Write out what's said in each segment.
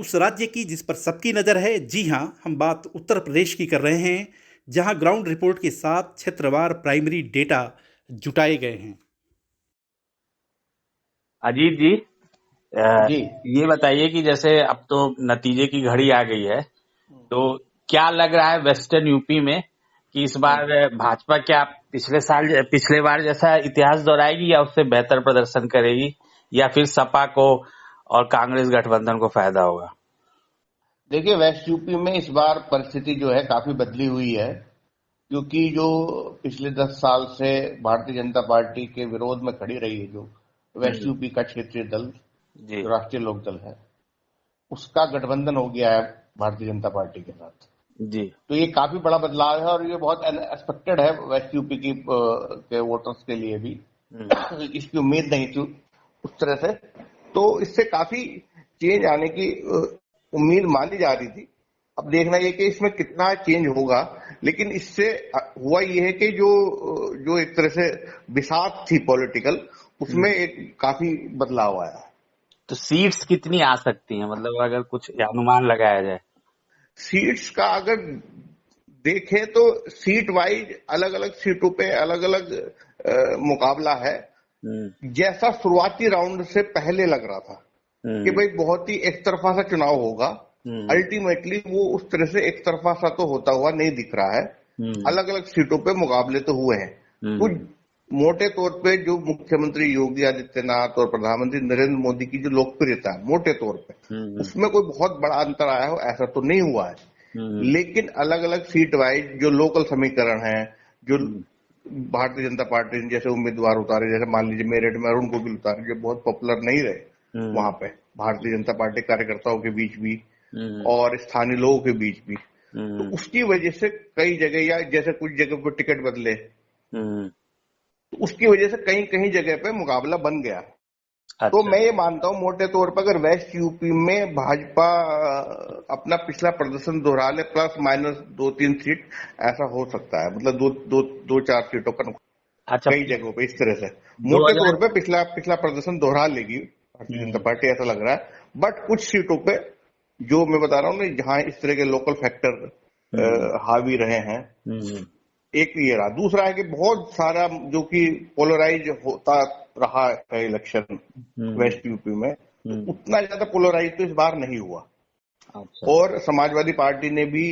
उस राज्य की जिस पर सबकी नज़र है। जी हाँ, हम बात उत्तर प्रदेश की कर रहे हैं, जहां ग्राउंड रिपोर्ट के साथ क्षेत्रवार प्राइमरी डेटा जुटाए गए हैं। अजीत जी, अ, जी। ये बताइए कि जैसे अब तो नतीजे की घड़ी आ गई है, तो क्या लग रहा है वेस्टर्न यूपी में कि इस बार भाजपा क्या पिछले बार जैसा इतिहास दोहराएगी या उससे बेहतर प्रदर्शन करेगी, या फिर सपा को और कांग्रेस गठबंधन को फायदा होगा? देखिए, वेस्ट यूपी में इस बार परिस्थिति जो है काफी बदली हुई है, क्योंकि जो पिछले 10 साल से भारतीय जनता पार्टी के विरोध में खड़ी रही है, जो वेस्ट यूपी का क्षेत्रीय दल, जी जो राष्ट्रीय लोक दल है, उसका गठबंधन हो गया है भारतीय जनता पार्टी के साथ। जी। तो ये काफी बड़ा बदलाव है और ये बहुत अनएक्सपेक्टेड है वेस्ट यूपी के वोटर्स के लिए भी। इसकी उम्मीद नहीं थी उस तरह से, तो इससे काफी चेंज आने की उम्मीद मानी जा रही थी। अब देखना ये कि इसमें कितना चेंज होगा, लेकिन इससे हुआ ये है कि जो एक तरह से बिसात थी पॉलिटिकल, उसमें एक काफी बदलाव आया। तो सीट्स कितनी आ सकती हैं, मतलब अगर कुछ अनुमान लगाया जाए? सीट्स का अगर देखें तो सीट वाइज अलग अलग सीटों पे अलग अलग मुकाबला है। जैसा शुरुआती राउंड से पहले लग रहा था कि भाई बहुत ही एक तरफा सा चुनाव होगा, अल्टीमेटली वो उस तरह से एक तरफा सा तो होता हुआ नहीं दिख रहा है। अलग अलग सीटों पे मुकाबले तो हुए हैं। कुछ मोटे तौर पे जो मुख्यमंत्री योगी आदित्यनाथ और प्रधानमंत्री नरेंद्र मोदी की जो लोकप्रियता है मोटे तौर पे, उसमें कोई बहुत बड़ा अंतर आया हो ऐसा तो नहीं हुआ है। लेकिन अलग अलग सीट वाइज जो लोकल समीकरण है, जो भारतीय जनता पार्टी ने जैसे उम्मीदवार उतारे, जैसे मान लीजिए मेरठ में अरुण गोविल उतारे, जो बहुत पॉपुलर नहीं रहे वहां पे भारतीय जनता पार्टी कार्यकर्ताओं के बीच भी और स्थानीय लोगों के बीच भी, तो उसकी वजह से कई जगह, या जैसे कुछ जगह पर टिकट बदले, तो उसकी वजह से कहीं कहीं जगह पे मुकाबला बन गया। अच्छा। तो मैं ये मानता हूं मोटे तौर पर अगर वेस्ट यूपी में भाजपा अपना पिछला प्रदर्शन दोहरा ले, प्लस माइनस 2-3 सीट ऐसा हो सकता है, मतलब दो चार सीटों पर अच्छा, कई जगहों पे इस तरह से मोटे तौर पे पिछला प्रदर्शन दोहरा लेगी भारतीय जनता पार्टी, ऐसा लग रहा है। बट कुछ सीटों पे जो मैं बता रहा हूँ ना, जहां इस तरह के लोकल फैक्टर हावी रहे हैं, एक ये रहा। दूसरा है कि बहुत सारा जो कि पोलराइज होता रहा है इलेक्शन वेस्ट यूपी में, तो उतना ज्यादा पोलराइज तो इस बार नहीं हुआ। अच्छा। और समाजवादी पार्टी ने भी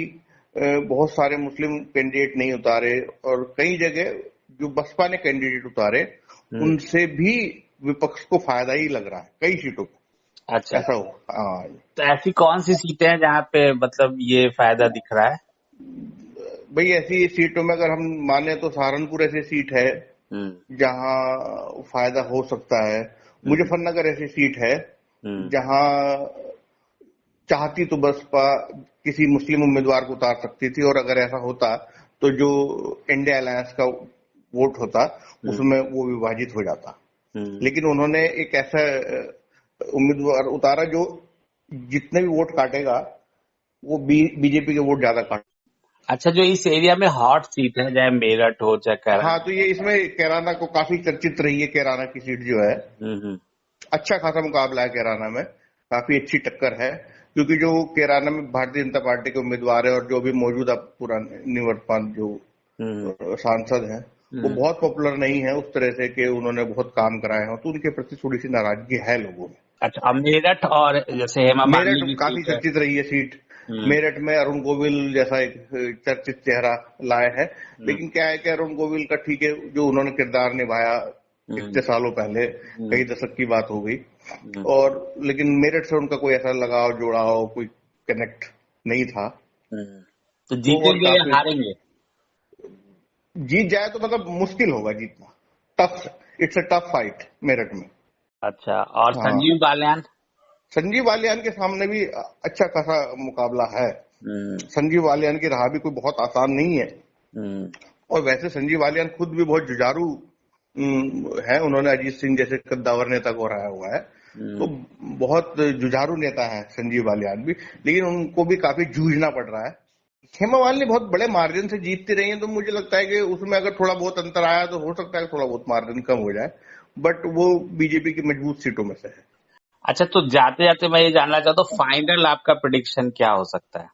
बहुत सारे मुस्लिम कैंडिडेट नहीं उतारे, और कई जगह जो बसपा ने कैंडिडेट उतारे उनसे भी विपक्ष को फायदा ही लग रहा है कई सीटों पर। अच्छा, ऐसा हो। हाँ, तो ऐसी कौन सी सीटें हैं जहाँ पे मतलब ये फायदा दिख रहा है? भाई ऐसी सीटों में अगर हम माने तो सहारनपुर ऐसी सीट है जहां फायदा हो सकता है। मुजफ्फरनगर ऐसी सीट है जहां चाहती तो बसपा किसी मुस्लिम उम्मीदवार को उतार सकती थी, और अगर ऐसा होता तो जो इंडिया अलायंस का वोट होता उसमें वो विभाजित हो जाता। लेकिन उन्होंने एक ऐसा उम्मीदवार उतारा जो जितने भी वोट काटेगा वो बीजेपी के वोट ज्यादा काटे। अच्छा, जो इस एरिया में हॉट सीट है, चाहे मेरठ हो चाहे कैराना। हाँ, तो ये इसमें कैराना को काफी चर्चित रही है। कैराना की सीट जो है, अच्छा खासा मुकाबला है कैराना में, काफी अच्छी टक्कर है, क्योंकि जो कैराना में भारतीय जनता पार्टी के उम्मीदवार है और जो भी मौजूदा पुराने निवर्तमान जो सांसद हैं, वो बहुत पॉपुलर नहीं है उस तरह से कि उन्होंने बहुत काम कराए हो, तो उनके प्रति थोड़ी सी नाराजगी है लोगों में। अच्छा, अब मेरठ और जैसे हेमा मालिनी मेरठ काफी चर्चित रही है सीट। मेरठ में अरुण गोविल जैसा एक चर्चित चेहरा लाए है, लेकिन क्या है कि अरुण गोविल का ठीक है, जो उन्होंने किरदार निभाया इतने सालों पहले, कई दशक की बात हो गई, और लेकिन मेरठ से उनका कोई ऐसा लगाव जुड़ाव कोई कनेक्ट नहीं था। तो जीतेंगे या हारेंगे? जीत जाए तो मतलब मुश्किल होगा जीतना, tough, it's a tough fight Meerut में। अच्छा, और संजीव बालियान? संजीव बालियान के सामने भी अच्छा खासा मुकाबला है। संजीव बालियान की राह भी कोई बहुत आसान नहीं है, और वैसे संजीव बालियान खुद भी बहुत जुझारू है। उन्होंने अजीत सिंह जैसे कद्दावर नेता को हराया हुआ है, तो बहुत जुझारू नेता है संजीव बालियान भी, लेकिन उनको भी काफी जूझना पड़ रहा है। हेमा मालिनी बहुत बड़े मार्जिन से जीतती रही है, तो मुझे लगता है कि उसमें अगर थोड़ा बहुत अंतर आया तो हो सकता है थोड़ा बहुत मार्जिन कम हो जाए, बट वो बीजेपी की मजबूत सीटों में से है। अच्छा, तो जाते जाते मैं ये जानना चाहता हूँ, फाइनल आपका प्रिडिक्शन क्या हो सकता है,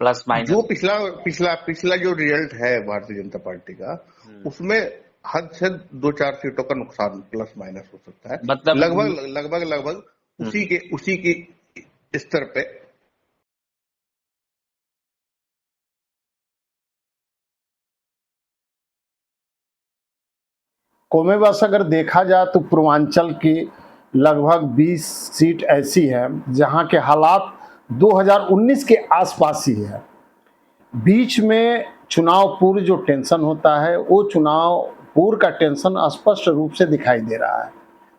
प्लस माइनस? जो पिछला पिछला पिछला जो रिजल्ट है भारतीय जनता पार्टी का, उसमें हद से 2-4 सीटों का नुकसान प्लस माइनस हो सकता है। मतलब लगभग उसी की स्तर पे। कौमे बस अगर देखा जाए तो पूर्वांचल की लगभग 20 सीट ऐसी है जहां के हालात 2019 के आसपास ही है। बीच में चुनाव पूर्व जो टेंशन होता है वो चुनाव पूर्व का टेंशन स्पष्ट रूप से दिखाई दे रहा है,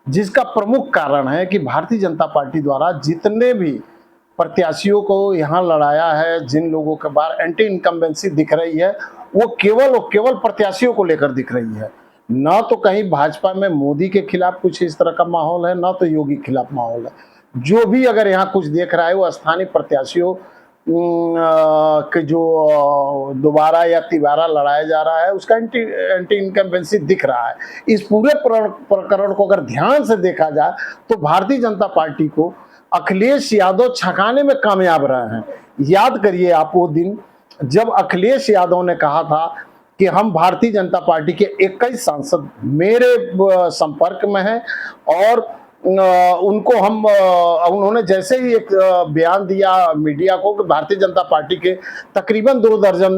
जिसका प्रमुख कारण है कि भारतीय जनता पार्टी द्वारा जितने भी प्रत्याशियों को यहाँ लड़ाया है, जिन लोगों के बार एंटी इनकम्बेंसी दिख रही है, वो केवल प्रत्याशियों को लेकर दिख रही है। न तो कहीं भाजपा में मोदी के खिलाफ कुछ इस तरह का माहौल है, न तो योगी के खिलाफ माहौल है। जो भी अगर यहाँ कुछ देख रहा है वो स्थानीय प्रत्याशियों के जो दोबारा या तिबारा लड़ाया जा रहा है उसका एंटी इनकम्बेंसी दिख रहा है। इस पूरे प्रकरण को अगर ध्यान से देखा जाए तो भारतीय जनता पार्टी को अखिलेश यादव छकाने में कामयाब रहे हैं। याद करिए आप वो दिन जब अखिलेश यादव ने कहा था कि हम भारतीय जनता पार्टी के 21 सांसद मेरे संपर्क में हैं और उनको हम उन्होंने जैसे ही एक बयान दिया मीडिया को कि भारतीय जनता पार्टी के तकरीबन 2 दर्जन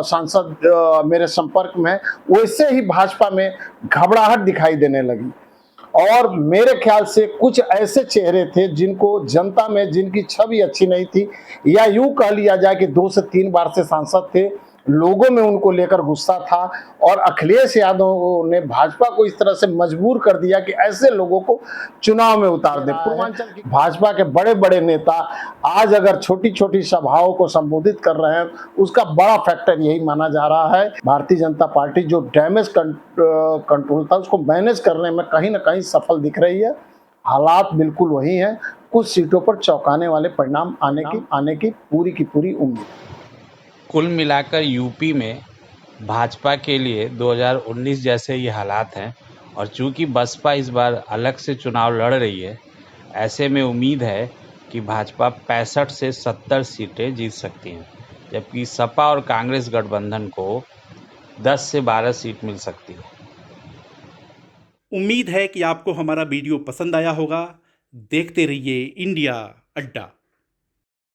सांसद मेरे संपर्क में हैं, वैसे ही भाजपा में घबराहट दिखाई देने लगी। और मेरे ख्याल से कुछ ऐसे चेहरे थे जिनको जनता में जिनकी छवि अच्छी नहीं थी, या यूं कह लिया जाए कि 2 से 3 बार से सांसद थे, लोगों में उनको लेकर गुस्सा था और अखिलेश यादव ने भाजपा को इस तरह से मजबूर कर दिया कि ऐसे लोगों को चुनाव में उतार दे। पूर्वांचल की भाजपा के बड़े बड़े नेता आज अगर छोटी छोटी सभाओं को संबोधित कर रहे हैं, उसका बड़ा फैक्टर यही माना जा रहा है भारतीय जनता पार्टी जो डैमेज कंट्रोल था उसको मैनेज करने में कहीं ना कहीं सफल दिख रही है। हालात बिल्कुल वही हैं, कुछ सीटों पर चौंकाने वाले परिणाम आने की पूरी उम्मीद है। कुल मिलाकर यूपी में भाजपा के लिए 2019 जैसे ये हालात हैं, और चूंकि बसपा इस बार अलग से चुनाव लड़ रही है, ऐसे में उम्मीद है कि भाजपा 65 से 70 सीटें जीत सकती हैं, जबकि सपा और कांग्रेस गठबंधन को 10 से 12 सीट मिल सकती है। उम्मीद है कि आपको हमारा वीडियो पसंद आया होगा। देखते रहिए इंडिया अड्डा।